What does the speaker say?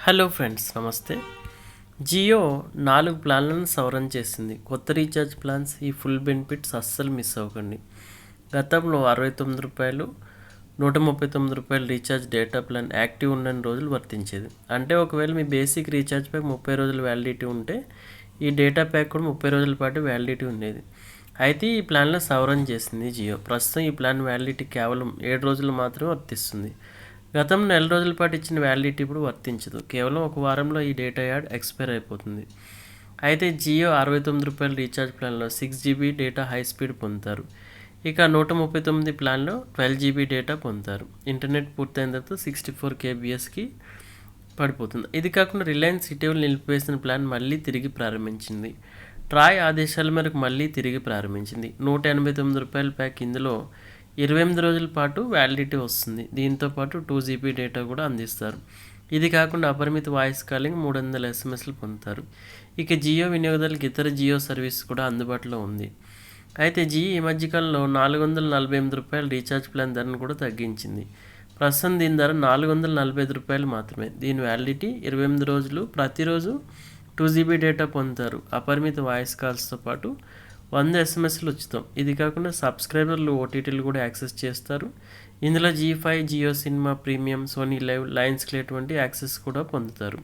Hello friends, నమస్తే. జియో 4 ప్లాన్లను సవరణ చేసింది. కొత్త రీఛార్జ్ ప్లాన్స్, ఈ ఫుల్ బెనిఫిట్స్ అస్సలు మిస్ అవ్వకండి. గతంలో రూ. 69, రూ. 139 రీఛార్జ్ డేటా ప్లాన్ యాక్టివ్ ఉన్న రోజులు వర్తించేది. అంటే ఒకవేళ మీ బేసిక్ రీఛార్జ్ ప్యాక్ 30 రోజులు వ్యాలిడిటీ ఉంటే ఈ డేటా ప్యాక్ కూడా 30 రోజుల పాటు వ్యాలిడిటీ ఉండేది. అయితే ఈ ప్లాన్లో సవరణ చేసింది జియో. ప్రస్తుతం ఈ ప్లాన్ వ్యాలిడిటీ కేవలం 7 రోజులు మాత్రమే వర్తిస్తుంది. గతం నెల రోజుల పాటు ఇచ్చిన వ్యాలిడిటీ ఇప్పుడు వర్తించదు. కేవలం ఒక వారంలో ఈ డేటా యాడ్ ఎక్స్పైర్ అయిపోతుంది. అయితే జియో రూ. 69 రీఛార్జ్ ప్లాన్లో 6 GB డేటా హై స్పీడ్ పొందుతారు. ఇక 139 ప్లాన్లో 12 GB డేటా పొందుతారు. ఇంటర్నెట్ పూర్తయిన తర్వాత 64 kbsకి పడిపోతుంది. ఇది కాకుండా రిలయన్స్ ఇటీవల నిలిపివేసిన ప్లాన్ మళ్ళీ తిరిగి ప్రారంభించింది. ట్రాయ్ ఆదేశాల మేరకు మళ్ళీ తిరిగి ప్రారంభించింది. రూ. 189 ప్యాక్. ఇందులో 28 రోజుల పాటు వ్యాలిడిటీ వస్తుంది. దీంతో పాటు 2 GB డేటా కూడా అందిస్తారు. ఇది కాకుండా అపరిమిత వాయిస్ కాలింగ్, 300 SMSలు పొందుతారు. ఇక జియో వినియోగదారులకు ఇతర జియో సర్వీస్ కూడా అందుబాటులో ఉంది. అయితే జియో ఈ మధ్యకాలంలో రూ. 448 రీఛార్జ్ ప్లాన్ ధరను కూడా తగ్గించింది. ప్రస్తుతం దీని ధర రూ. 445 మాత్రమే. దీని వ్యాలిడిటీ 28 రోజులు. ప్రతిరోజు 2 GB డేటా పొందుతారు. అపరిమిత వాయిస్ కాల్స్తో పాటు 100 SMSలు ఉచితం. ఇది కాకుండా సబ్స్క్రైబర్లు ఓటీటీలు కూడా యాక్సెస్ చేస్తారు. ఇందులో G5, Jio cinema premium, Sony LIV, Lions క్లే వంటి యాక్సెస్ కూడా పొందుతారు.